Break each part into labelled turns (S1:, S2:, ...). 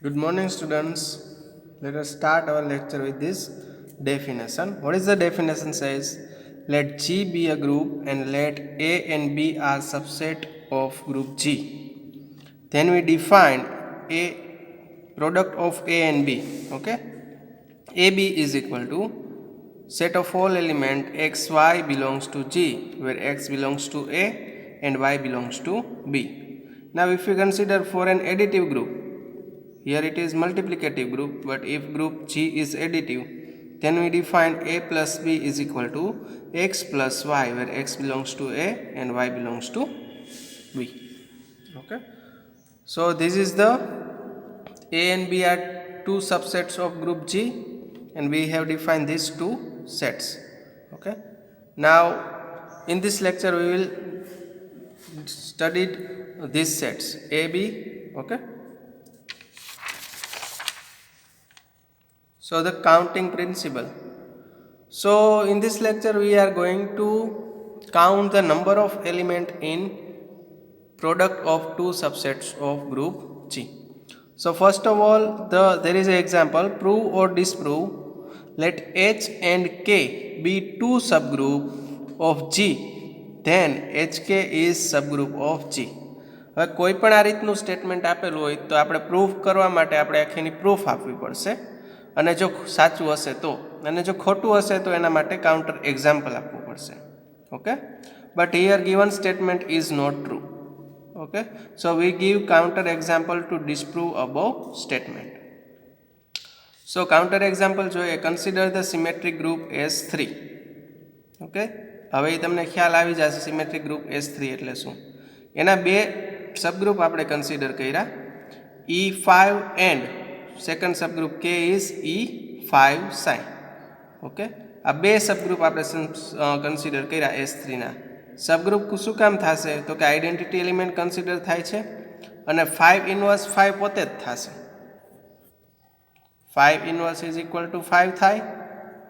S1: Good morning, students. Let us start our lecture with this definition. What is the definition? Says, let G be a group and let A and B are subset of group G. Then we define a product of A and B. Okay, AB is equal to set of all element x y belongs to G, where x belongs to A and y belongs to B. Now if we consider for an additive group, here it is multiplicative group, but if group G is additive, then we define A plus B is equal to x plus y, where x belongs to A and y belongs to B. Okay, so this is the A and B are two subsets of group G, and we have defined these two sets. Okay, now in this lecture we will study these sets A, B. Okay, so the counting principle. So in this lecture we are going to count the number of element in product of two subsets of group G. So first of all, there is an example: prove or disprove, let H and K be two subgroup of G, then HK is subgroup of G. હવે કોઈ પણ આ રીતનું statement આપેલું હોય તો આપણે proof કરવા માટે આપણે આખીની પ્રૂફ આપવી પડશે, અને જો સાચું હશે તો, અને જો ખોટું હશે તો એના માટે કાઉન્ટર એક્ઝામ્પલ આપવું પડશે. Okay, but here given statement is not true. Okay, so we give counter example to disprove above statement. So counter example જોઈએ, consider the symmetric group S3. Okay, હવે તમને ખ્યાલ આવી જશે સિમેટ્રિક ગ્રુપ S3 એટલે શું. એના બે સબગ્રુપ આપણે કન્સિડર કર્યા, E5 and second subgroup K is E5 sin. Okay, આ બે સબગ્રુપ આપણે કન્સિડર કર્યા S3 ના. સબગ્રુપ શું કામ થશે તો કે આઈડેન્ટિટી એલિમેન્ટ કન્સિડર થાય છે, અને 5 ઇન્વર્સ 5 પોતે જ થશે. 5 ઇન્વર્સ ઇઝ ઇક્વલ ટુ 5 થાય,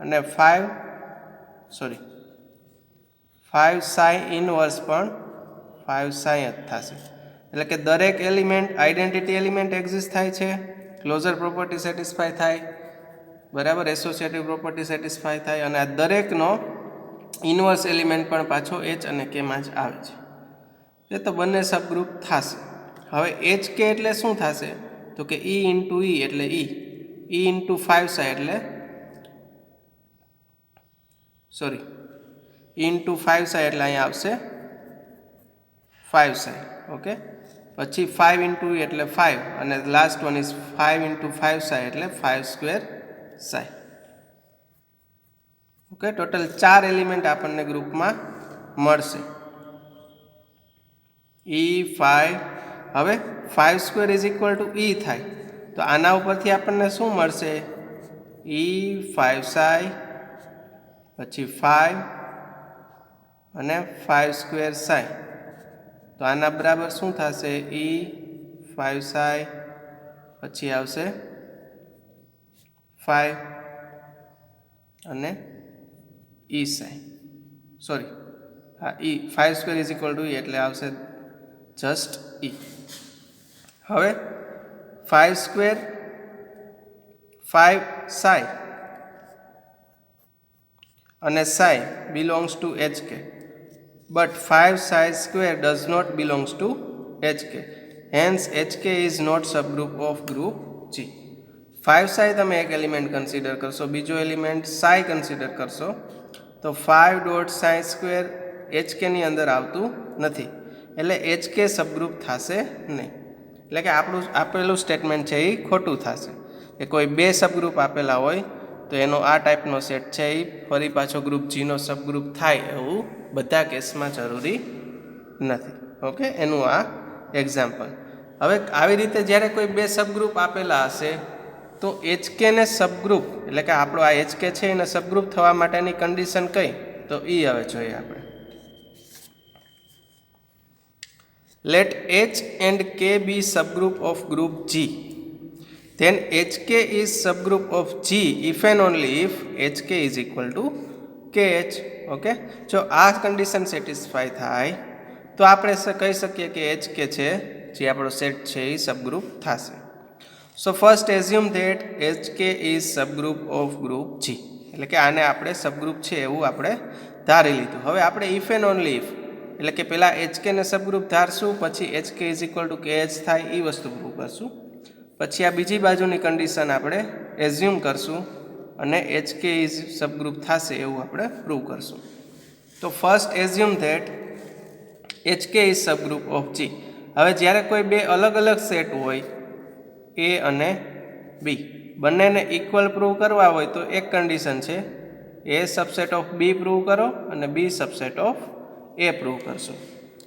S1: અને 5 સાઈ ઇન્વર્સ પણ 5 સાઈ જ થશે. એટલે કે દરેક એલિમેન્ટ આઈડેન્ટિટી એલિમેન્ટ એક્ઝિસ્ટ થાય છે, ક્લોઝર પ્રોપર્ટી સેટિસ્ફાય થાય, બરાબર, એસોસિએટિવ પ્રોપર્ટી સેટિસ્ફાય થાય, અને આ દરેકનો ઇન્વર્સ એલિમેન્ટ પણ પાછો એચ અને કેમાં જ આવે છે. એ તો બંને સબગ્રુપ થશે. હવે એચ કે એટલે શું થશે તો કે ઈ ઇન્ટુ ઈ એટલે ઈ ઇન્ટુ 5 સાઈ એટલે ઇન્ટુ 5 સાઈ એટલે અહીંયા આવશે 5 સાઈ. ઓકે, પછી 5 ઇન્ટુ ઈ એટલે 5, અને લાસ્ટ વન ઇઝ 5 ઇન્ટુ 5 સાઈ એટલે 5 square psi. Okay, total 4 element આપણને ગ્રુપમાં મળશે. E5, હવે 5 square is equal to E થાય, તો આના ઉપરથી આપણને શું મળશે, E5 સાઈ, પછી 5 અને 5 સ્ક્વેર સાઈ. તો આના બરાબર શું થશે, E5 સાઈ, પછી આવશે 5 અને ઈ સાઈ, ઈ 5 સ્ક્વેર ઇઝ ઇક્વલ ટુ ઈ એટલે આવશે જસ્ટ ઈ. હવે 5 સ્ક્વેર 5 સાઈ અને psi belongs to HK, but 5 psi square does not belongs to HK, hence HK is not subgroup of group G. 5 psi તમે એક એલિમેન્ટ કન્સિડર કરશો, બીજો એલિમેન્ટ સાઈ કન્સિડર કરશો, તો 5 ડોટ સાઈ સ્ક્વેર HKની અંદર આવતું નથી, એટલે HK સબગ્રુપ થશે નહીં. એટલે કે આપણું આપેલું સ્ટેટમેન્ટ છે એ ખોટું થશે. કે કોઈ બે સબગ્રુપ આપેલા હોય તો એનો આ ટાઈપનો સેટ છે એ ફરી પાછો ગ્રુપ Gનો સબગ્રુપ થાય એવું બધા કેસમાં જરૂરી નથી. ઓકે, એનું આ એક્ઝામ્પલ. હવે આવી રીતે જ્યારે કોઈ બે સબગ્રુપ આપેલા હશે તો HKને સબગ્રુપ, એટલે કે આપણો આ HK છે એને સબગ્રુપ થવા માટેની કન્ડિશન કઈ, તો એ હવે જોઈએ આપણે. Let H and K be subgroup of group G, then HK is subgroup of G if and only if HK is equal to KH. Okay, જો આ કન્ડિશન સેટિસ્ફાય થાય તો આપણે કહી શકીએ કે HK છે જે આપણો સેટ છે એ સબગ્રુપ થશે. So first assume that HK is subgroup of group G. એટલે કે આને આપણે સબગ્રુપ છે એવું આપણે ધારી લીધું. હવે આપણે ઇફ એન્ડ ઓનલી ઇફ એટલે કે પહેલાં HK ને સબગ્રુપ ધારશું, પછી HK is equal two KH થાય એ વસ્તુ પ્રૂવ કરશું. પછી આ બીજી બાજુની કન્ડિશન આપણે એઝ્યુમ કરશું અને HK ઇઝ સબગ્રુપ થશે એવું આપણે પ્રૂવ કરશું. તો first assume that HK is subgroup of G. હવે જ્યારે કોઈ બે અલગ અલગ સેટ હોય A અને B, બંનેને ઇક્વલ પ્રૂવ કરવા હોય તો એક કન્ડિશન છે A subset of B prove કરો અને B subset of A prove કરશો.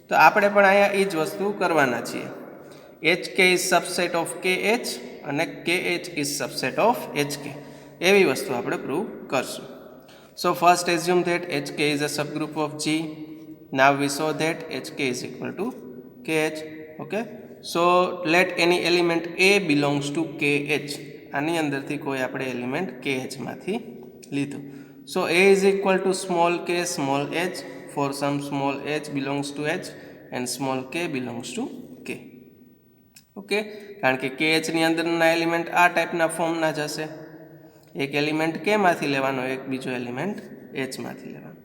S1: તો આપણે પણ અહીંયા એ જ વસ્તુ કરવાના છીએ. HK is subset of KH અને KH is subset of HK એવી વસ્તુ આપણે પ્રૂવ કરશું. So first assume that HK is a subgroup of G. Now we saw that HK is equal to KH. Okay. So let any element A belongs to KH. આની અંદરથી કોઈ આપણે element KH માંથી લીધું. So A is equal to small k small h for some small h belongs to H and small k belongs to K. Okay, કારણ કે KH ની અંદરના એલિમેન્ટ આ ટાઈપના ફોર્મના જ હશે. એક એલિમેન્ટ K માંથી લેવાનો, એક બીજો એલિમેન્ટ H માંથી લેવાનો.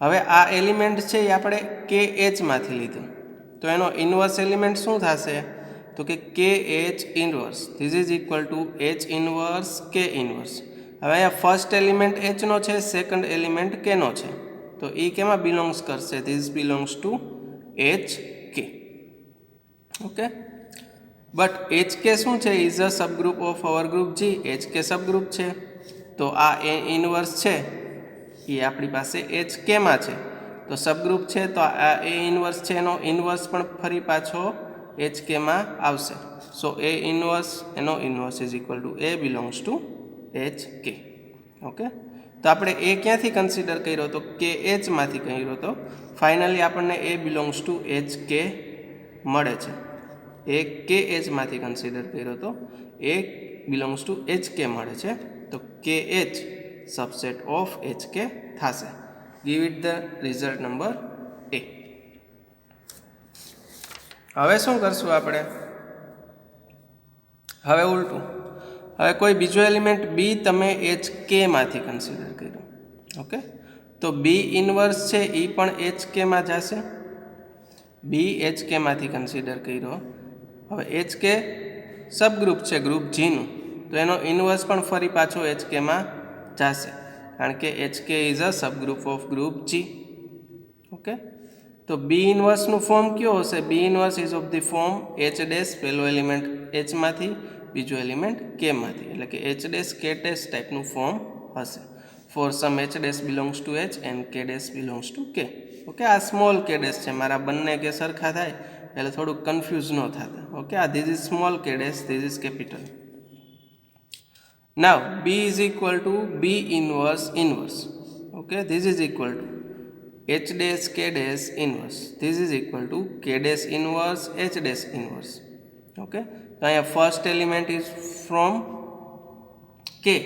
S1: હવે આ એલિમેન્ટ છે એ આપણે KH માંથી લીધું, તો એનો ઇન્વર્સ એલિમેન્ટ શું થશે? તો કે KH inverse this is equal two H inverse K inverse. હવે અહીંયા ફર્સ્ટ એલિમેન્ટ H નો છે, સેકન્ડ એલિમેન્ટ K નો છે, તો એ કેમાં બિલોંગ્સ કરશે? This belongs to HK. Okay, but HK શું છે? Is a subgroup of our group G. HK subgroup છે, તો આ A ઇન્વર્સ છે એ આપણી પાસે HK માં છે, તો સબગ્રુપ છે તો આ A ઇન્વર્સ છે એનો ઇન્વર્સ પણ ફરી પાછો HK માં આવશે. સો A ઇન્વર્સ એનો inverse is equal two A belongs to HK. Okay, તો આપણે A ક્યાંથી કન્સિડર કર્યો તો KH માંથી કર્યો તો ફાઇનલી આપણને A બિલોંગ્સ ટુ HK મળે છે. એ KH માંથી કન્સિડર કર્યો તો A બિલોંગ્સ ટુ HK મળે છે, તો KH સબસેટ ઓફ HK થશે. Give it the result number A. હવે શું કરશું આપણે? હવે ઉલટું, હવે કોઈ બીજો એલિમેન્ટ B તમે HK માંથી કન્સિડર કર્યો. ઓકે, તો B ઇન્વર્સ છે એ પણ HK માં જશે. B HK માંથી કન્સિડર કર્યો. હવે HK સબગ્રુપ છે ગ્રુપ G નું, તો એનો ઇન્વર્સ પણ ફરી પાછો HK માં જશે, કારણ કે HK is a subgroup of group G. Okay, તો B ઇન્વર્સનું ફોર્મ કયો હશે? B inverse ease of the form H dash, પહેલો એલિમેન્ટ H માંથી, બીજો એલિમેન્ટ K માંથી, એટલે કે H ડેશ K ડેશ ટાઈપનું ફોર્મ હશે. For some H dash belongs to H and K dash belongs to K. Okay, આ small K dash છે, મારા બંને કે સરખા થાય એટલે થોડુંક કન્ફ્યુઝ ન થતા. ઓકે, આ this is small K dash, this is capital. Now B is equal to B inverse inverse. Okay, this is equal to H dash K dash inverse. This is equal to K dash inverse H dash inverse. Okay, now first element is from K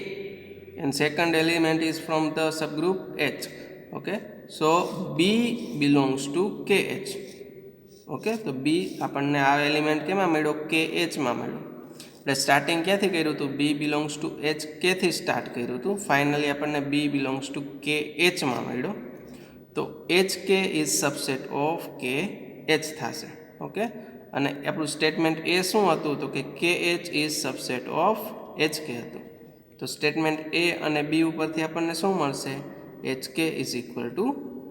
S1: and second element is from the subgroup H. Okay, so B belongs to KH. Okay, તો B આપણને આ element કેમાં મળ્યો? KH માં મળ્યો. એટલે starting ક્યાંથી કર્યું હતું? B બિલોંગ્સ ટુ HK થી સ્ટાર્ટ કર્યું હતું, ફાઇનલી આપણને B બિલોંગ્સ ટુ KH માં મળ્યો, તો HK is subset of KH થશે. ઓકે, અને આપણું સ્ટેટમેન્ટ એ શું હતું? તો કે KH is subset of HK હતું. તો સ્ટેટમેન્ટ A અને B ઉપરથી આપણને શું મળશે? HK is equal two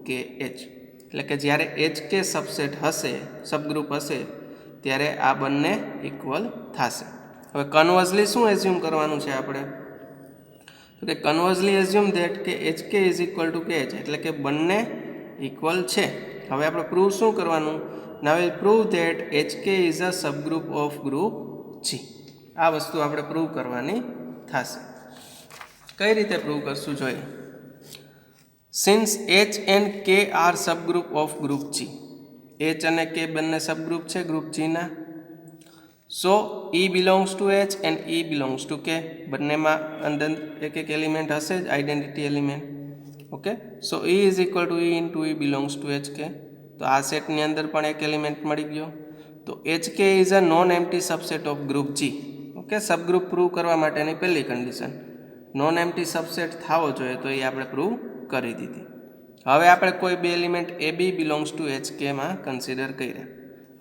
S1: KH. એટલે કે જ્યારે HK સબસેટ હશે, સબગ્રુપ હશે, ત્યારે આ બંને ઇક્વલ થશે. હવે કન્વર્સલી શું એઝ્યુમ કરવાનું છે આપણે? તો કે કન્વર્સલી એઝ્યુમ ધેટ કે HK is equal two KH, એટલે કે બંને ઇક્વલ છે. હવે આપણે પ્રૂવ શું કરવાનું? Now will prove that HK is a subgroup of group G. આ વસ્તુ આપણે પ્રૂવ કરવાની થશે. કઈ રીતે પ્રૂવ કરશું જોઈએ. Since H and K are subgroup of group G, H અને K બંને સબગ્રુપ છે ગ્રુપ G ના. So E belongs to H and E belongs to K, બંનેમાં અંદર એક એક એલિમેન્ટ હશે જ, identity element. Okay, so E is equal to E into E belongs to HK. તો આ સેટની અંદર પણ એક એલિમેન્ટ મળી ગયો. તો HK is a non empty subset of group G. Okay, subgroup prove કરવા માટેની પહેલી કન્ડિશન નોન એમ્પ્ટી સબસેટ થવો જોઈએ, તો એ આપણે પ્રૂવ કરી દીધી. હવે આપણે કોઈ બે element A B belongs to H કેમાં કન્સિડર કર્યા.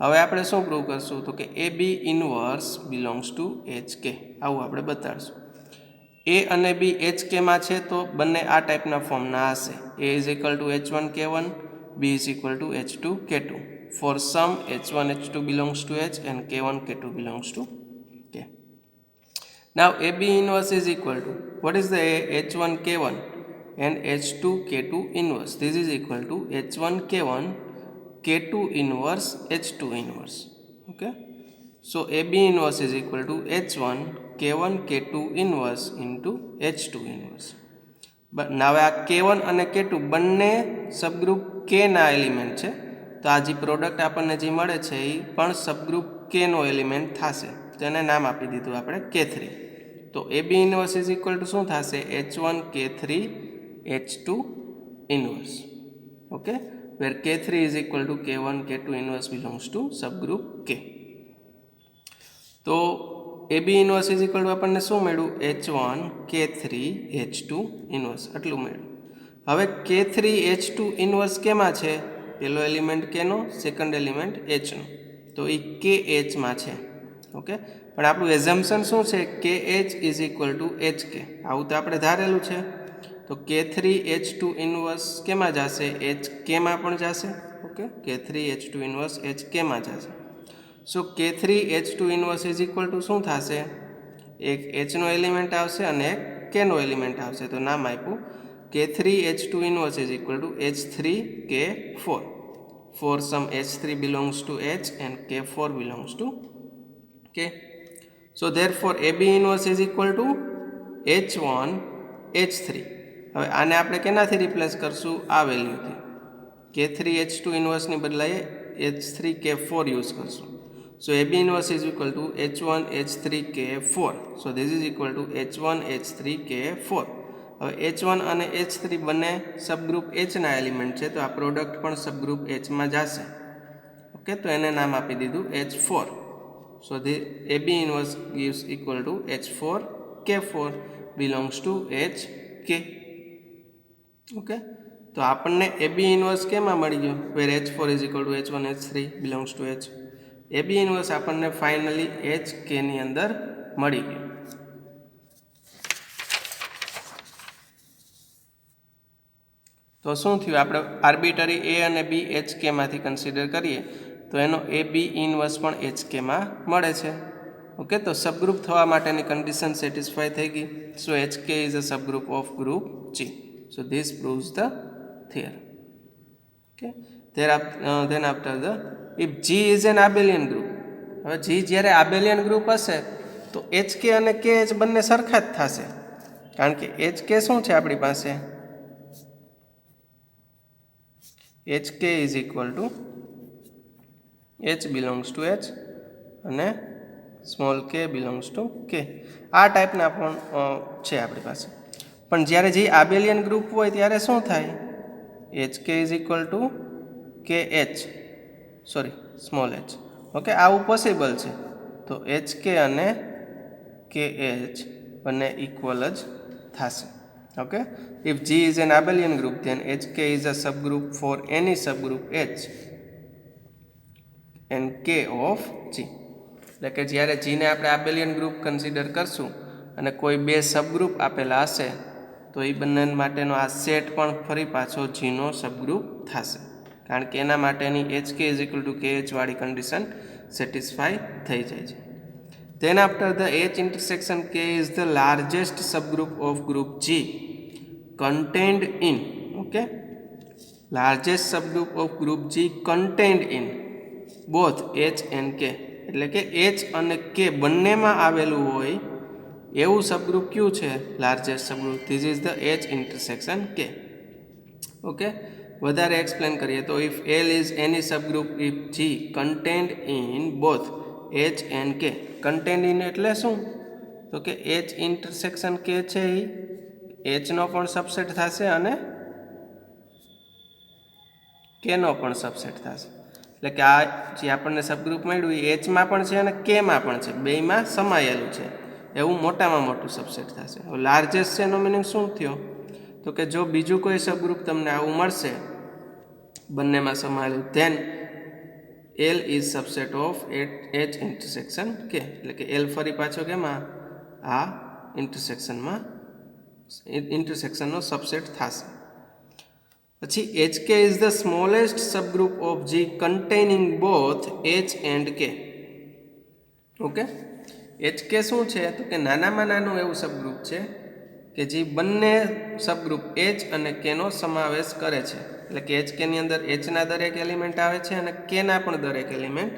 S1: હવે આપણે શું પ્રૂવ કરશું, તો કે A B inverse belongs to H K, આવું આપણે બતાડશું. એ અને બી એચ કેમાં છે તો બંને આ ટાઈપના ફોર્મના હશે. A is equal to H1 K1, B is equal to H2 K2. For some H1 H2 belongs to H and K1 K2 belongs to K. Now AB inverse is equal to, what is the H1 K1 and H2 K2 inverse? This is equal to H1 K1 K2 inverse H2 inverse. Okay, so AB inverse is equal to H1 K1 K2 inverse into H2 inverse. But now આ K1 અને K2 બંને subgroup K ના element છે, તો આ જે product આપણને જે મળે છે એ પણ સબગ્રુપ K નો એલિમેન્ટ થશે, તો એને નામ આપી દીધું આપણે K3. તો AB inverse is equal two શું થશે, H1 K3 H2 inverse. Okay, where K3 is equal to K1 K2 inverse belongs to subgroup K. તો AB inverse is equal two આપણને શું મળ્યું, H1 K3 H2 ઇનવર્સ, આટલું મળ્યું. હવે K3 H2 inverse કેમાં છે, પહેલો એલિમેન્ટ કેનો, સેકન્ડ એલિમેન્ટ એચનો, તો એ KH માં છે. ઓકે, પણ આપણું એઝમ્પશન શું છે, KH is equal two HK, આવું તો આપણે ધારેલું છે. તો K3 H2 ઇનવર્સ કેમાં જશે, HK માં પણ જશે. Okay, K3 H2 inverse HK માં જશે. સો K3 H2 inverse is equal two શું થશે, એક Hનો એલિમેન્ટ આવશે અને એક Kનો એલિમેન્ટ આવશે, તો નામ આપ્યું K3 H2 inverse is equal to H3 K4. For some H3 belongs to H and K4 belongs to K. So therefore AB inverse is equal to H1 H3. હવે આને આપણે કેનાથી રિપ્લેસ કરશું, આ વેલ્યુથી. K3 H2 inverse ની બદલાએ H3 K4 use કરશું. So AB inverse is equal to H1 H3 K4. So this is equal to H1 H3 K4. હવે H1 અને H3 બંને સબગ્રુપ Hના એલિમેન્ટ છે, તો આ પ્રોડક્ટ પણ સબગ્રુપ Hમાં જશે. ઓકે, તો એને નામ આપી દીધું H4. So the AB inverse gives equal to H4 K4 belongs to HK. Okay, તો આપણને AB ઇનવર્સ કેમાં મળી ગયો, where H4 is equal to H1 H3 belongs to H. AB inverse આપણને ફાઇનલી HK ની અંદર મળી ગયું. તો શું થયું, આપણે આર્બિટરી A અને B HK માંથી કન્સિડર કરીએ તો એનો AB ઇનવર્સ પણ HK માં મળે છે. ઓકે, તો સબગ્રુપ થવા માટેની કન્ડિશન સેટિસ્ફાઈ થઈ ગઈ. So HK is a subgroup of group G. So this proves the theorem. Okay, then after the if G is an abelian group, હવે G જ્યારે abelian ગ્રુપ હશે તો HK અને KH બંને સરખા જ થશે, કારણ કે HK શું છે આપણી પાસે, HK is equal to H belongs to H અને small k belongs to K. આ ટાઈપના પણ છે આપણી પાસે. પણ જ્યારે જે આબેલિયન ગ્રુપ હોય ત્યારે શું થાય, HK is equal to KH, sorry small h. Okay, આવું પોસિબલ છે. તો HK અને KH બંને ઇક્વલ જ થશે. Okay, if G is an abelian group then HK is a subgroup for any subgroup H and K of G. એટલે કે જ્યારે G ને આપણે abelian group કન્સિડર કરશું અને કોઈ બે સબગ્રુપ આપેલા હશે તો એ બંને માટેનો આ સેટ પણ ફરી પાછો G નો સબગ્રુપ થશે, કારણ કે એના માટેની HK is equal to KH વાળી કન્ડિશન સેટિસ્ફાઈ થઈ જાય છે. Then after the H intersection K is the largest subgroup of group G contained in, okay, largest subgroup of group G contained in both H and K. એટલે કે H અને K બંનેમાં આવેલું હોય એવું સબગ્રુપ કયું છે, largest subgroup. This is the H intersection K. Okay, વધારે એક્સપ્લેન કરીએ તો if L is any subgroup if G contained in both H and K. contained in એટલે શું, તો કે H intersection K છે એ H નો પણ સબસેટ થશે અને K નો પણ સબસેટ થશે. એટલે કે આ જે આપણને સબગ્રુપ મળ્યું એ એચમાં પણ છે અને કેમાં પણ છે, બેયમાં સમાયેલું છે એવું મોટામાં મોટું સબસેટ થશે. હવે લાર્જેસ્ટ છે એનો મિનિંગ શું થયો? તો કે જો બીજું કોઈ સબગ્રુપ તમને આવું મળશે બંનેમાં સમાયેલું, then L is subset of H intersection K, એટલે કે એલ ફરી પાછો કેમાં આ ઇન્ટરસેક્શનનો સબસેટ થશે. પછી H K is the smallest subgroup of G containing both H and K. Okay, H K શું છે? તો કે નાનામાં નાનું એવું સબગ્રુપ છે કે જે બંને સબગ્રુપ એચ અને કેનો સમાવેશ કરે છે. એટલે કે એચ કેની અંદર એચના દરેક એલિમેન્ટ આવે છે અને કેના પણ દરેક એલિમેન્ટ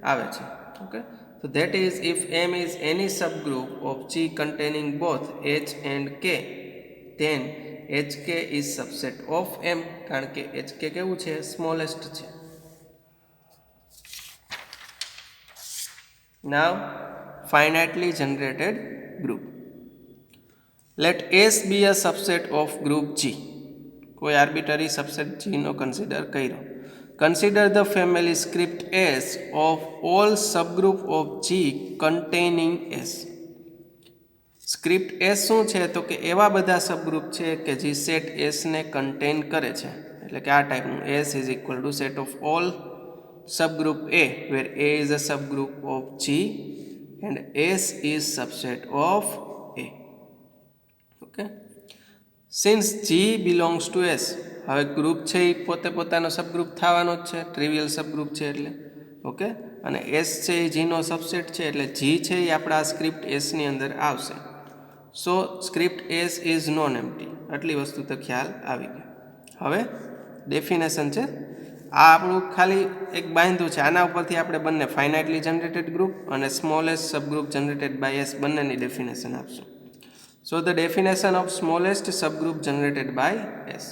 S1: આવે છે. Okay, so that is if M is any subgroup of G containing both H and K, then HK is subset of M. કારણ કે HK કેવું છે? સ્મોલેસ્ટ છે. Now finitely generated group. Let S be a subset of group G. કોઈ arbitrary subset G નો consider કર્યો. Consider the family script S of all subgroup of G containing S. Script S શું છે? તો કે એવા બધા subgroup છે કે જે સેટ S ને કન્ટેન કરે છે. એટલે કે આ ટાઈપનું S is equal to set of all subgroup A where A is a subgroup of G and S is subset of A. Okay, since G belongs to S, હવે group છે એ પોતે પોતાનો સબગ્રુપ થવાનો જ છે, ટ્રિવિયલ સબગ્રુપ છે એટલે. Okay, અને એસ છે એ જીનો સબસેટ છે એટલે જી છે એ આપણા સ્ક્રિપ્ટ એસની અંદર આવશે. So script S is non empty. આટલી વસ્તુ તો ખ્યાલ આવી ગયો. હવે ડેફિનેશન છે, આ આપણું ખાલી એક બાંધ્યું છે. આના ઉપરથી આપણે બંને ફાઇનાઇટલી જનરેટેડ ગ્રુપ અને smallest subgroup generated by S બંનેની ડેફિનેશન આપશું. So the definition of smallest subgroup generated by S.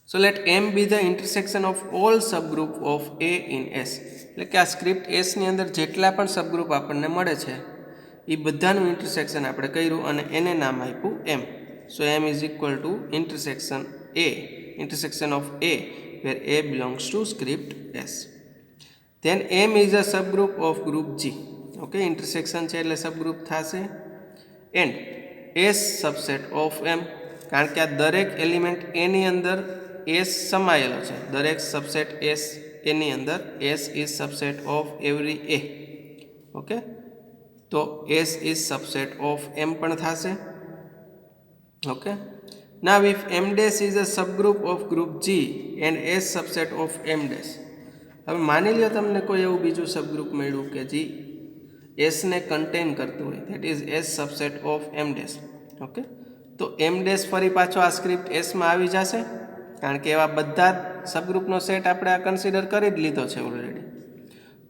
S1: So let M be the intersection of all subgroup of A in S. એટલે કે આ script S ની અંદર જેટલા પણ સબગ્રુપ આપણને મળે છે એ બધાનું ઇન્ટરસેક્શન આપણે કર્યું અને એને નામ આપ્યું M. So M is equal to intersection of A where A belongs to script S. Then M is a subgroup of group G. Okay, intersection છે એટલે સબગ્રુપ થશે. એન્ડ એસ સબસેટ ઓફ એમ, કારણ કે આ દરેક એલિમેન્ટ એની અંદર S સમાયેલો છે. દરેક સબસેટ એસ એની અંદર S is subset of every A. Okay, તો S is subset of M પણ થશે. Okay, now if M dash is a subgroup of group G and S subset of M dash. હવે માની લો તમને કોઈ એવું બીજું સબગ્રુપ મળ્યું કે જે એસને કન્ટેન કરતું હોય, that is S subset of M dash. Okay, તો એમ ડેશ ફરી પાછો આ સ્ક્રિપ્ટ એસમાં આવી જશે, કારણ કે એવા બધા સબગ્રુપનો સેટ આપણે આ કન્સિડર કરી જ લીધો છે ઓલરેડી.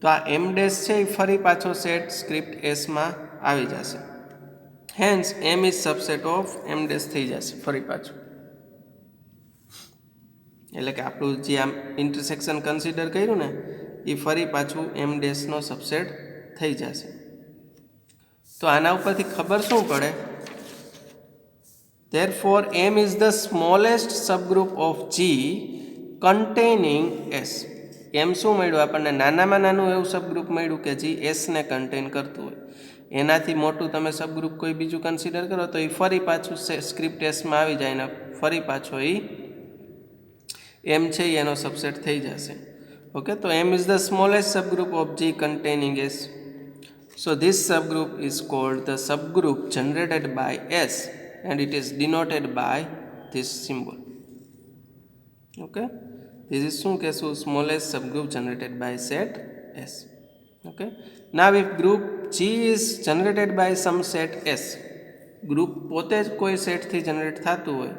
S1: તો આ એમ ડેશ છે એ ફરી પાછો સેટ સ્ક્રિપ્ટ એસમાં આવી જશે. Hence M is subset of M dash થઈ જશે ફરી પાછું. એટલે કે આપણું જે આમ ઇન્ટરસેક્શન કન્સિડર કર્યું ને એ ફરી પાછું એમ ડેશનો સબસેટ થઈ જશે. તો આના ઉપરથી ખબર શું પડે? Therefore M is the smallest subgroup of G containing S. M શું મળ્યું આપણને? નાનામાં નાનું એવું સબગ્રુપ મળ્યું કે જે એસને કન્ટેન કરતું હોય. એનાથી મોટું તમે સબગ્રુપ કોઈ બીજું કન્સિડર કરો તો એ ફરી પાછું સ્ક્રિપ્ટ એસમાં આવી જાય ને ફરી પાછો એ એમ છે એનો સબસેટ થઈ જશે. ઓકે, તો M is the smallest subgroup of G containing S. So this subgroup is called the subgroup generated by S and it is denoted by this symbol. Okay, this is શું કહેશું? smallest subgroup generated by set S. Okay, now if group G is generated by some set S, group પોતે જ કોઈ સેટથી generate થતું હોય,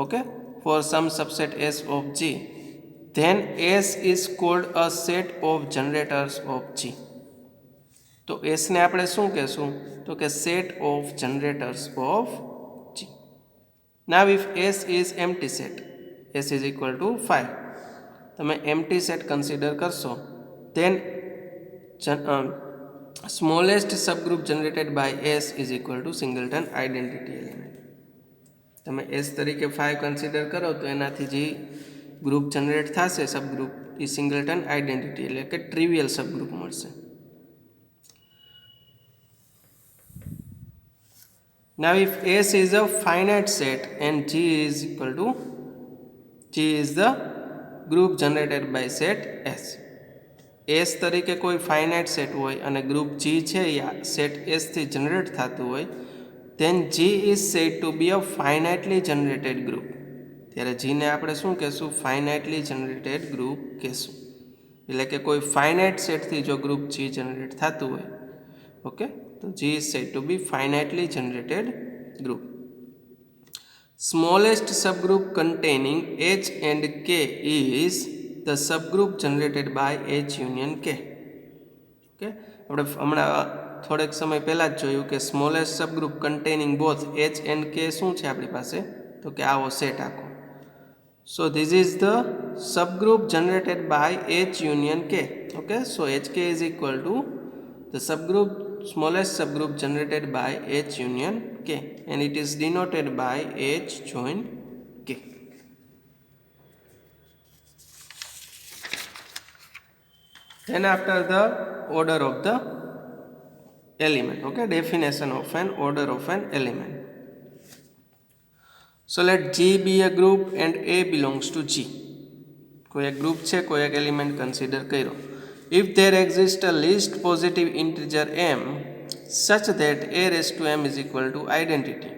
S1: okay, for some subset S of G, then S is called a set of generators of G. તો એસને આપણે શું કહેશું? તો કે set of generators of G. Now if S is empty set, S is equal to 5, તમે empty set consider કરશો, then smallest subgroup generated by S is equal to singleton identity element. તમે S તરીકે 5 consider કરો તો એનાથી જે group generate થશે subgroup T singleton identity એટલે કે ટ્રિવિયલ સબગ્રુપ મળશે. Now if S is a finite set and G is the group generated by set S. S તરીકે કોઈ ફાઇનાઇટ સેટ હોય અને ગ્રુપ G છે એ સેટ S થી જનરેટ થતું હોય, then G is said to be a finitely generated group. ત્યારે G ને આપણે શું કહેશું? ફાઇનાઇટલી જનરેટેડ ગ્રુપ કહેશું. એટલે કે કોઈ ફાઇનાઇટ સેટથી જો ગ્રુપ G જનરેટ થતું હોય, ઓકે, તો G is said to be finitely generated group. Smallest subgroup containing H and K is the subgroup generated by H union K. Okay, આપણે હમણાં થોડેક સમય પહેલાં જ જોયું કે smallest subgroup containing both H and K શું છે આપણી પાસે? તો કે આવો સેટ આખો. So this is the subgroup generated by H union K. Okay, so HK is equal to the smallest subgroup generated by H union K, and it is denoted by H join K. Then after the order of the element, okay, definition of an order of an element. So let G be a group and A belongs to G. કોઈ એક group છે, કોઈ એક element consider કર્યો. If there exists a least positive integer m such that a raised to m is equal to identity.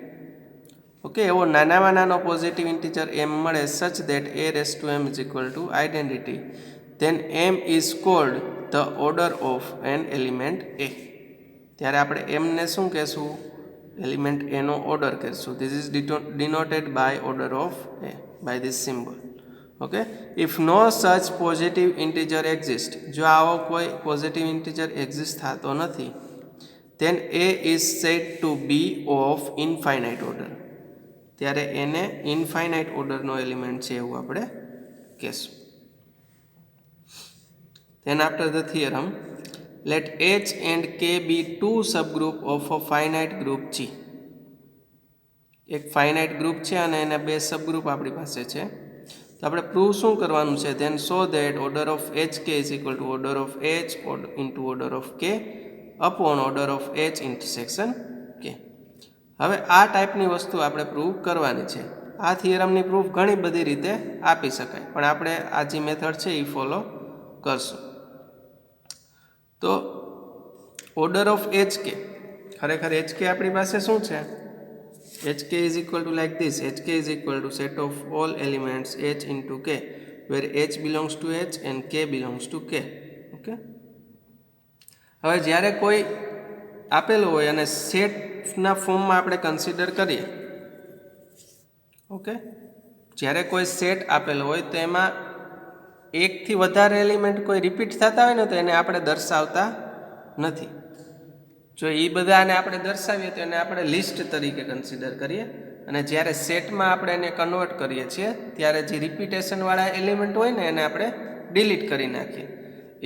S1: Okay, એવો નાનામાં નાનો positive integer m મળે such that a raised to m is equal to identity, then m is called the order of an element A. ત્યારે આપણે m ને શું કહેશું? Element A no order કહેશું. This is denoted by order of A by this symbol. Okay, if no such positive integer exist, જો આવો કોઈ positive integer exist થતો નથી, then A is said to be of infinite order. ત્યારે એને infinite ઓર્ડરનો element છે એવું આપણે કહેશું. Then after the theorem, let H and K be two subgroup of a finite group G. એક ફાઇનાઇટ ગ્રુપ છે અને એના બે સબગ્રુપ આપણી પાસે છે. તો આપણે પ્રૂવ શું કરવાનું છે? then show that order of HK is equal to order of H into order of K upon order of H intersection K. હવે આ ટાઈપની વસ્તુ આપણે પ્રૂવ કરવાની છે. આ થિયરમની પ્રૂફ ઘણી બધી રીતે આપી શકાય, પણ આપણે આ જે મેથડ છે એ ફોલો કરશું. તો ઓર્ડર ઓફ HK, ખરેખર HK આપણી પાસે શું છે? HK is equal to like this. HK is equal to set of all elements H into K, where H belongs to H and K belongs to K. Okay, હવે જ્યારે કોઈ આપેલું હોય અને સેટના ફોર્મમાં આપણે કન્સિડર કરીએ, ઓકે, જ્યારે કોઈ સેટ આપેલો હોય તો એમાં એકથી વધારે એલિમેન્ટ કોઈ રિપીટ થતા હોય ને તો એને આપણે દર્શાવતા નથી. જો એ બધાને આપણે દર્શાવીએ તો એને આપણે લિસ્ટ તરીકે કન્સિડર કરીએ, અને જ્યારે સેટમાં આપણે એને કન્વર્ટ કરીએ છીએ ત્યારે જે રિપીટેશનવાળા એલિમેન્ટ હોય ને એને આપણે ડિલીટ કરી નાખીએ.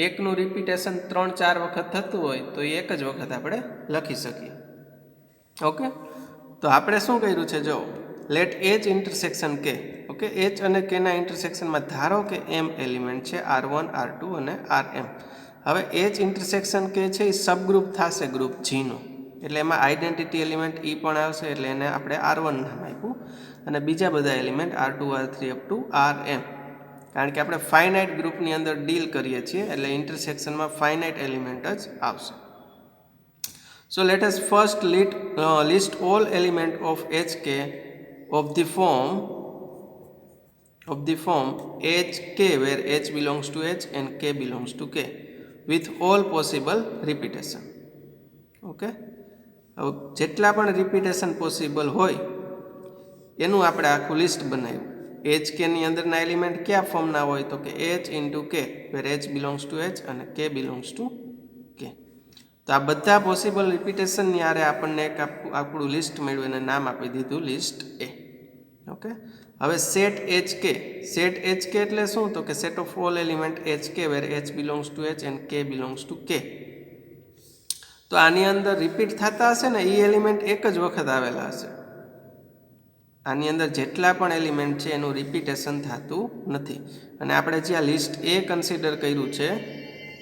S1: એકનું રિપીટેશન 3-4 વખત થતું હોય તો એ એક જ વખત આપણે લખી શકીએ. ઓકે, તો આપણે શું કર્યું છે? જો let H intersection K. Okay, H અને Kના ઇન્ટરસેક્શનમાં ધારો કે m એલિમેન્ટ છે R1, R2 અને Rm. હવે H ઇન્ટરસેક્શન K છે એ સબગ્રુપ થશે ગ્રુપ G નો, એટલે એમાં આઈડેન્ટિટી એલિમેન્ટ એ પણ આવશે, એટલે એને આપણે R1 નામ આપ્યું, અને બીજા બધા element R2, R3 up to Rm. કારણ કે આપણે ફાઇનાઇટ ગ્રુપની અંદર ડીલ કરીએ છીએ એટલે ઇન્ટરસેક્શનમાં ફાઇનાઇટ એલિમેન્ટ જ આવશે. So let us first list all element of HK of the form HK where H belongs to H and K belongs to K with all possible repetition. Okay, હવે જેટલા પણ repetition possible હોય એનું આપણે આખું list બનાવ્યું. HK ની અંદરના એલિમેન્ટ કયા ફોર્મના હોય? તો કે H into K where H belongs to H અને K belongs to K. તો આ બધા પોસિબલ રિપીટેશનની આરે આપણને એક આપણું લિસ્ટ મળ્યું, એને નામ આપી દીધું લિસ્ટ A. ઓકે, હવે સેટ HK. સેટ HK એટલે શું? તો કે set of all element HK where H belongs to H and K belongs to K. તો આની અંદર રિપીટ થતા હશે ને એ એલિમેન્ટ એક જ વખત આવેલા હશે. આની અંદર જેટલા પણ એલિમેન્ટ છે એનું રિપીટેશન થતું નથી. અને આપણે જે આ લિસ્ટ એ કન્સિડર કર્યું છે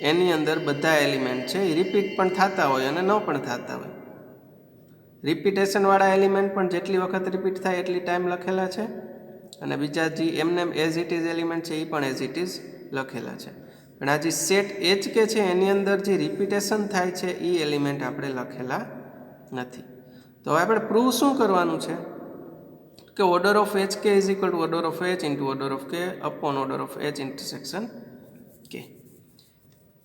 S1: એની અંદર બધા એલિમેન્ટ છે એ રિપીટ પણ થતા હોય અને ન પણ થતા હોય. રિપીટેશનવાળા એલિમેન્ટ પણ જેટલી વખત રિપીટ થાય એટલી ટાઈમ લખેલા છે, અને બીજા જે એમને એઝ ઇટ ઇઝ એલિમેન્ટ છે એ પણ એઝ ઇટ ઇઝ લખેલા છે. પણ આ જે સેટ એચ કે છે એની અંદર જે રિપીટેશન થાય છે એ એલિમેન્ટ આપણે લખેલા નથી. તો હવે આપણે પ્રૂવ શું કરવાનું છે કે order of H K is equal to order of H into order of K upon order of H intersection K.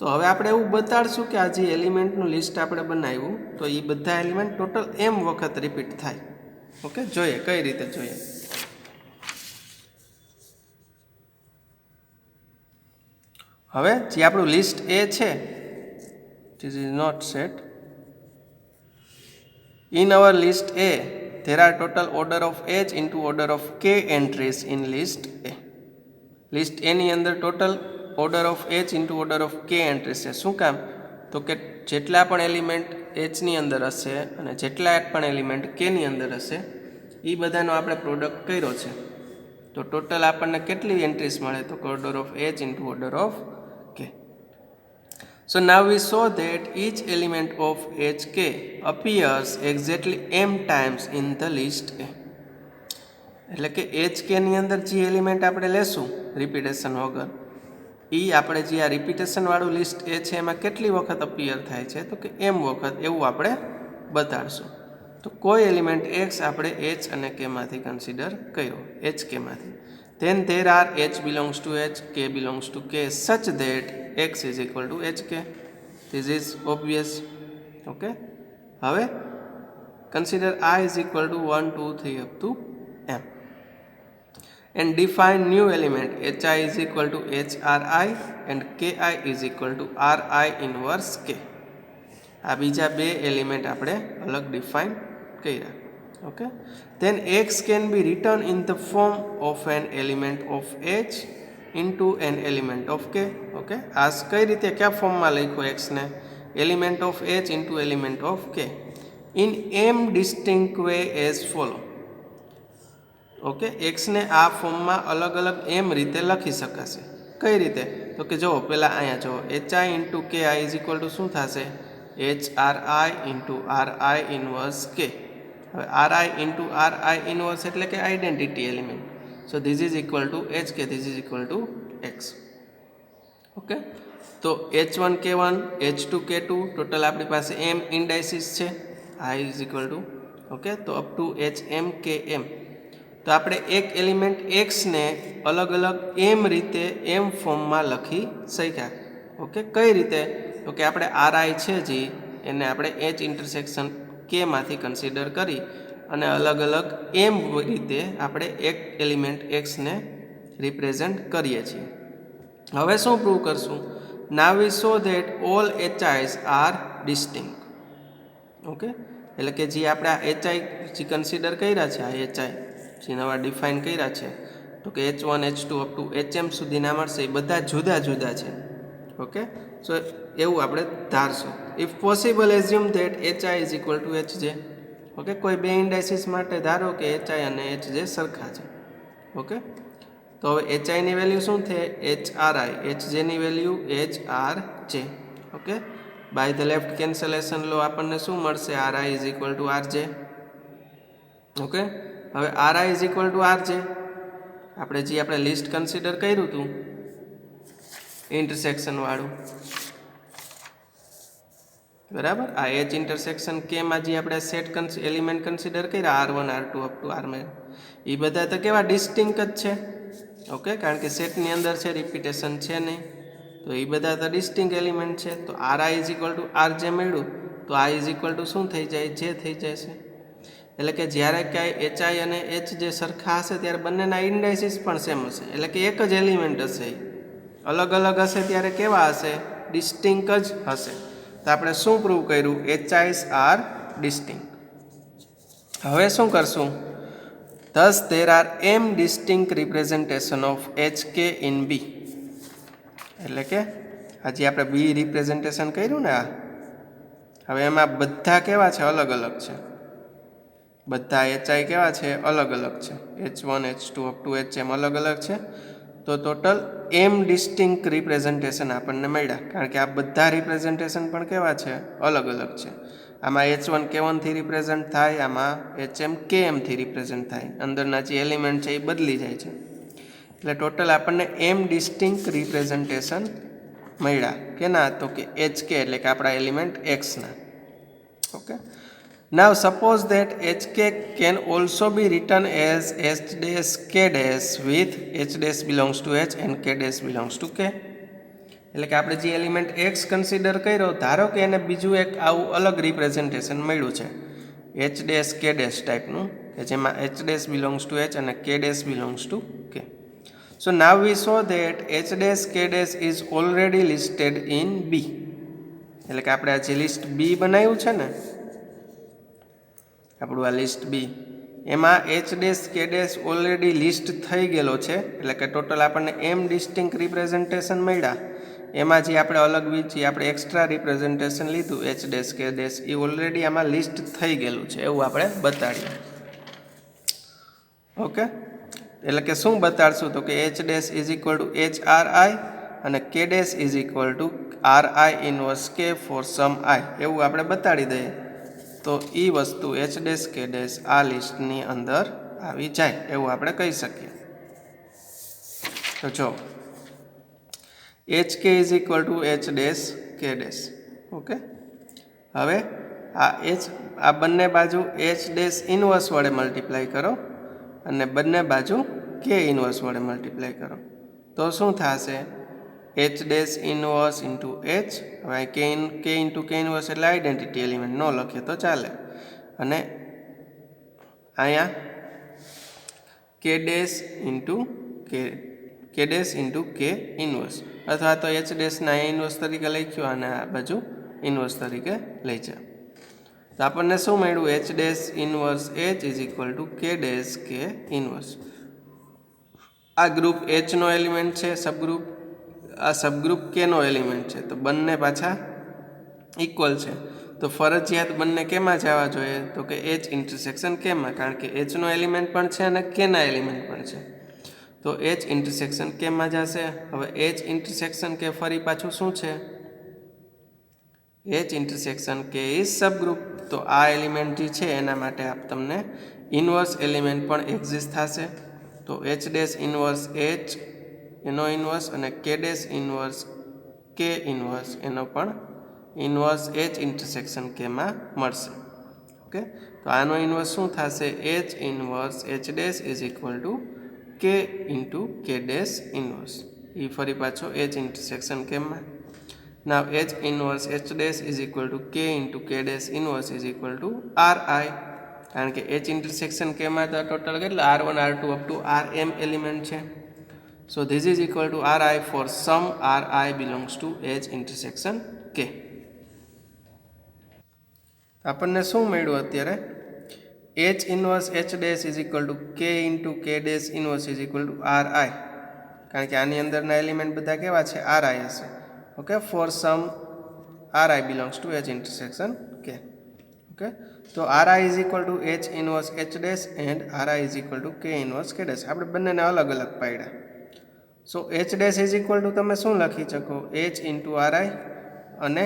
S1: તો હવે આપણે એવું બતાડશું કે આ જે એલિમેન્ટનું લિસ્ટ આપણે બનાવ્યું તો એ બધા એલિમેન્ટ ટોટલ એમ વખત રિપીટ થાય. ઓકે, જોઈએ કઈ રીતે જોઈએ. હવે જે આપણું લિસ્ટ એ છે, this is not set. In our list A, there are total order of H into order of K entries in list A. List A ની અંદર total order of H into order of K entries છે. શું કામ? તો કે જેટલા પણ element Hની અંદર હશે અને જેટલા પણ એલિમેન્ટ Kની અંદર હશે એ બધાનો આપણે પ્રોડક્ટ કર્યો છે. તો ટોટલ આપણને કેટલી એન્ટ્રીસ મળે? તો order of H into order of K. So now we saw that each element of HK appears exactly m times in the list A. એટલે કે HK ની અંદર જે એલિમેન્ટ આપણે લેશું રિપીટેશન વગર એ આપણે જે આ રિપીટેશન વાળું લિસ્ટ એ છે એમાં કેટલી વખત અપિયર થાય છે? તો કે m વખત, એવું આપણે બતાડશું. તો કોઈ એલિમેન્ટ x આપણે h અને k માંથી કન્સિડર કર્યો, HK માંથી. Then there are h belongs to h, k belongs to k such that x is equal to hk. This is obvious. Okay. હવે consider I is equal to 1, 2, 3 up to m and define new element hi is equal to hri and ki is equal to ri inverse k. આ બીજા બે element આપણે અલગ define કર્યા. Okay. Then x can be written in the form of an element of h into an element of k. Okay, આ કઈ રીતે કયા ફોર્મમાં લખ્યો x ને? Element of h into element of k in m distinct way as follow. Okay, x ને આ ફોર્મમાં અલગ અલગ એમ રીતે લખી શકાશે. કઈ રીતે? તો કે જો પહેલાં અહીંયા જો hi into ki is equal two શું થશે? hri into ri inverse k. હવે ri ઇન્ટુ ri ઇન્વર્સ એટલે કે identity element. So this is equal two hk, this is equal two x. Okay, તો h1 k1 h2 k2 total આપણી પાસે m ઇન્ડાઇસીસ છે. i is equal two okay, તો up to hm km. તો આપણે એક એલિમેન્ટ x ને અલગ અલગ એમ રીતે એમ ફોર્મમાં લખી શક્યા. ઓકે, કઈ રીતે? તો કે આપણે ri છે જે એને આપણે h ઇન્ટરસેક્શન k માંથી કન્સિડર કરી અને અલગ અલગ એમ રીતે આપણે એક એલિમેન્ટ x ને રિપ્રેઝન્ટ કરીએ છીએ. હવે શું પ્રૂવ કરશું? Now we show that all HIs are distinct. Okay, એટલે કે જે આપણે આ HI જે કન્સિડર કર્યા છે, આ HI જે નવા ડિફાઇન કર્યા છે, તો કે h1 h2 up to hm સુધીના મળશે એ બધા જુદા જુદા છે. ઓકે, સો એવું આપણે ધારશું. If possible assume that hi is equal to hj. Okay, કોઈ બે ઇન્ડાઇસીસ માટે ધારો કે hi અને hj સરખા છે. ઓકે, તો હવે hi ની વેલ્યુ શું થાય? hri. hj ની value hrj. Okay, by the left cancellation law આપણને શું મળશે? ri is equal to rj. Okay, હવે ri is equal to rj આપણે જે આપણે લિસ્ટ કન્સિડર કર્યું હતું ઇન્ટરસેક્શન વાળું, બરાબર. આ એચ ઇન્ટરસેક્શન કે માં જે આપણે સેટ એલિમેન્ટ કન્સિડર કર્યા r1 r2 up to r એ બધા તો કેવા ડિસ્ટિંક્ટ જ છે. ઓકે, કારણ કે સેટની અંદર છે, રિપીટેશન છે નહીં, તો એ બધા તો ડિસ્ટિંક્ટ એલિમેન્ટ છે. તો ri is equal to rj મળ્યું તો i ઇઝ ઇક્વલ ટુ શું થઈ જાય? જે થઈ જાય છે. એટલે કે જ્યારે ક્યાંય hi અને h જે સરખા હશે ત્યારે બંનેના ઇન્ડાઇસીસ પણ સેમ હશે. એટલે કે એક જ એલિમેન્ટ હશે. અલગ અલગ હશે ત્યારે કેવા હશે? ડિસ્ટિંક્ટ જ હશે. તો આપણે શું પ્રૂવ કર્યું? HIs are distinct. હવે શું કરશું? Thus there are m distinct representation of HK in B. એટલે કે આજે આપણે બી રિપ્રેઝન્ટેશન કર્યું ને, આ હવે એમાં બધા કેવા છે? અલગ અલગ છે. બધા HI કેવા છે? અલગ અલગ છે. H1 H2 up to HM અલગ અલગ છે. તો ટોટલ M ડિસ્ટિંક્ટ રિપ્રેઝન્ટેશન આપણને મળ્યા, કારણ કે આ બધા રિપ્રેઝન્ટેશન પણ કેવા છે? અલગ અલગ છે. આમાં H1 K1 થી રિપ્રેઝન્ટ થાય, આમાં HM KM થી રિપ્રેઝન્ટ થાય, અંદરના જે એલિમેન્ટ છે એ બદલી જાય છે. એટલે ટોટલ આપણને M ડિસ્ટિંક્ટ રિપ્રેઝન્ટેશન મળ્યા. કેના? તો કે HK એટલે કે આપણા એલિમેન્ટ Xના. Okay. Now suppose that HK can also be written as H dash K dash with H dash belongs to H and K dash belongs to K. એટલે કે આપણે જે એલિમેન્ટ X કન્સિડર કર્યો, ધારો કે એને બીજું એક આવું અલગ રિપ્રેઝન્ટેશન મળ્યું છે H dash K dash ટાઈપનું, કે જેમાં H dash belongs to H અને K dash belongs to K. So now we saw that H dash K dash is already listed in B. એટલે કે આપણે આ જે લિસ્ટ B બનાવ્યું છે ને, આપણું આ લિસ્ટ B, એમાં H dash K dash already list થઈ ગયેલો છે. એટલે કે ટોટલ આપણને M ડિસ્ટિંક્ટ રિપ્રેઝન્ટેશન મળ્યા. એમાં જે આપણે અલગ જે આપણે એક્સ્ટ્રા રિપ્રેઝન્ટેશન લીધું H dash K dash, એ ઓલરેડી આમાં લિસ્ટ થઈ ગયેલું છે એવું આપણે બતાડીએ. ઓકે. એટલે કે શું બતાડશું? તો કે H dash is equal two HRI અને K dash is equal two RI inverse K for some I, એવું આપણે બતાડી દઈએ. તો એ વસ્તુ H dash K dash આ લિસ્ટની અંદર આવી જાય એવું આપણે કહી શકીએ. તો જો HK is equal two H dash K dash. Okay. હવે આ બંને બાજુ H dash ઇનવર્સ વડે મલ્ટીપ્લાય કરો અને બંને બાજુ K ઇનવર્સ વડે મલ્ટીપ્લાય કરો, તો શું થશે? H dash inverse into H. હવે K ઇન્ટુ K ઇનવર્સ એટલે આઈડેન્ટિટી એલિમેન્ટ, ન લખીએ તો ચાલે. અને અહીંયા K dash into K dash into K inverse, અથવા તો H ડેશના ઇનવર્સ તરીકે લખ્યો અને આ બાજુ ઇનવર્સ તરીકે લઈ જાય. તો આપણને શું મળ્યું? H dash inverse H is equal to K dash K inverse. આ ગ્રુપ H નો એલિમેન્ટ છે સબગ્રુપ, આ સબગ્રુપ K નો એલિમેન્ટ છે. તો બંને પાછા ઇક્વલ છે. તો ફરજિયાત બંને કેમાં જવા જોઈએ? તો કે H ઇન્ટરસેક્શન Kમાં, કારણ કે H નો એલિમેન્ટ પણ છે અને K ના એલિમેન્ટ પણ છે. તો H ઇન્ટરસેક્શન Kમાં જશે. હવે H ઇન્ટરસેક્શન K ફરી પાછું શું છે? H intersection K is subgroup. તો આ એલિમેન્ટ જે છે એના માટે તમને ઇનવર્સ એલિમેન્ટ પણ એક્ઝિસ્ટ થશે. તો H ડેશ ઇનવર્સ H એનો ઇનવર્સ અને K dash inverse K inverse એનો પણ ઇનવર્સ H ઇન્ટરસેક્શન Kમાં મળશે. ઓકે. તો આનો ઇનવર્સ શું થશે? H inverse H dash is equal to K into K dash inverse. એ ફરી પાછો H ઇન્ટરસેક્શન Kમાં. Now H inverse H dash is equal to K into K dash inverse is equal to RI. કારણ કે H intersection K માં તો total કેટલા? R1 R2 up to Rm element છે. So this is equal to RI for some RI belongs to H intersection K. આપણને શું મળ્યું અત્યારે? H inverse H dash is equal to K into K dash inverse is equal to RI. કારણ કે આની અંદરના element બધા કેવા છે? RI હશે. Okay, for some Ri belongs to H intersection K. Okay, so Ri is equal to H inverse H dash and Ri is equal to K inverse K dash. આપણે બંનેને અલગ અલગ પાડ્યા. So H dash is equal to તમે શું લખી શકો? H into Ri અને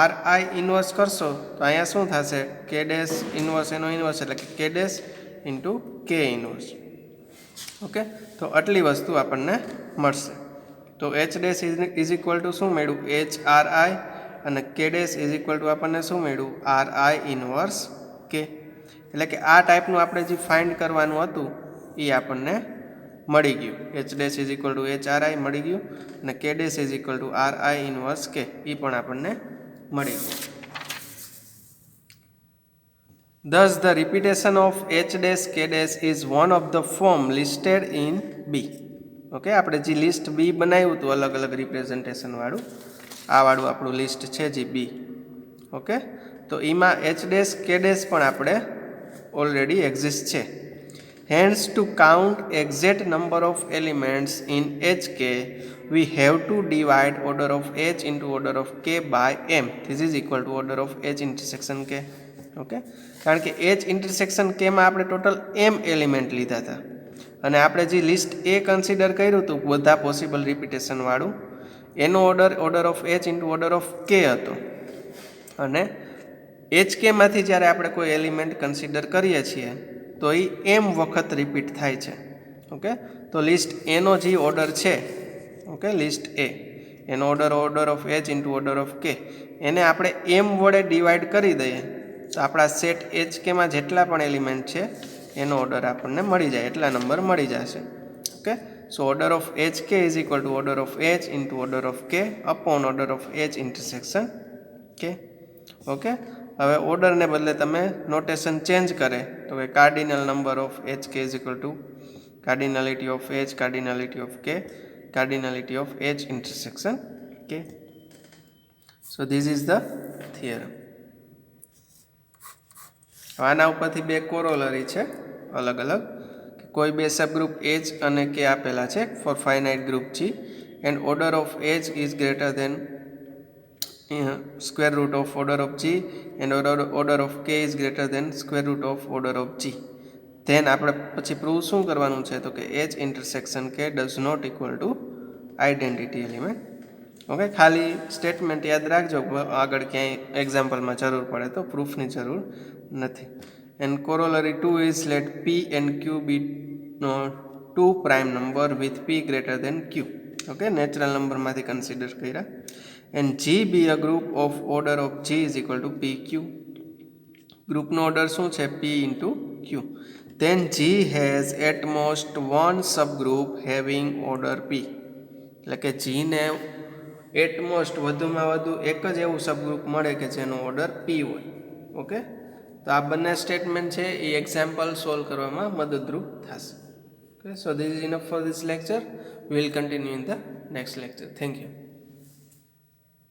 S1: Ri ઇનવર્સ કરશો તો અહીંયા શું થશે? K dash ઇનવર્સ એનો ઇનવર્સ એટલે કે K dash into K inverse. Okay, તો આટલી વસ્તુ આપણને મળશે. તો H dash is equal two શું મળ્યું? HRI અને K dash is equal two આપણને શું મળ્યું? RI inverse K. એટલે કે આ ટાઈપનું આપણે જે ફાઇન્ડ કરવાનું હતું એ આપણને મળી ગયું. H dash is equal two HRI મળી ગયું અને K dash is equal two RI inverse K એ પણ આપણને મળી ગયું. Thus the repetition of H dash K dash is one of the form listed in B. Okay, આપણે જે list બી બનાવ્યું હતું અલગ અલગ રિપ્રેઝન્ટેશન વાળું, આ વાળું આપણું લિસ્ટ છે જે બી. ઓકે, તો એમાં H ડેશ K ડેશ પણ આપણે ઓલરેડી એક્ઝિસ્ટ છે. Hence to count exact number of elements in HK we have to divide order of H into order of K by M. This is equal to order of H intersection K. Okay, કારણ કે H intersection કેમાં આપણે total એમ element લીધા હતા અને આપણે જે list એ consider કર્યું હતું બધા પોસિબલ રિપીટેશનવાળું, એનો order of H into order of કે હતો. અને એચ કેમાંથી જ્યારે આપણે કોઈ એલિમેન્ટ કન્સિડર કરીએ છીએ તો એ એમ વખત રિપીટ થાય છે. ઓકે, તો લિસ્ટ એનો જે ઓર્ડર છે, ઓકે, લિસ્ટ એનો order of H into order of કે, એને આપણે એમ વડે ડિવાઈડ કરી દઈએ તો આપણા સેટ એચ કેમાં જેટલા પણ એલિમેન્ટ છે એનો ઓર્ડર આપણને મળી જાય, એટલા નંબર મળી જશે. Okay, so order of H K is equal to order of H into order of K upon order of H intersection K. Okay, હવે ઓર્ડરને બદલે તમે નોટેશન ચેન્જ કરે તો કે cardinal number of H K is equal to cardinality of H cardinality of K cardinality of H intersection K. So this is the theorem. આના ઉપરથી બે કોરોલરી છે અલગ અલગ, કે કોઈ બે સબગ્રુપ એચ અને કે આપેલા છે for finite group G and order of H is greater than square root of order of G and order of K is greater than square root of order of G. Then આપણે પછી prove શું કરવાનું છે તો કે H intersection K does not equal to identity element. Okay, ખાલી statement યાદ રાખજો, આગળ ક્યાંય એક્ઝામ્પલમાં જરૂર પડે તો પ્રૂફની જરૂર નથી. And corollary 2 is let P and Q be two prime number with P greater than Q. Okay, natural નંબરમાંથી કન્સિડર કર્યા. And G be a group of order of G is equal to P Q. ગ્રુપનો order શું છે? P into Q. then G has at most one subgroup having order P. એટલે કે G ને at most વધુમાં વધુ એક જ એવું સબગ્રુપ મળે કે જેનો ઓર્ડર P હોય. ઓકે, તો આ બંને સ્ટેટમેન્ટ છે એ એક્ઝામ્પલ સોલ્વ કરવામાં મદદરૂપ થશે. Okay, so this is enough for this lecture. We will continue in the next lecture. Thank you.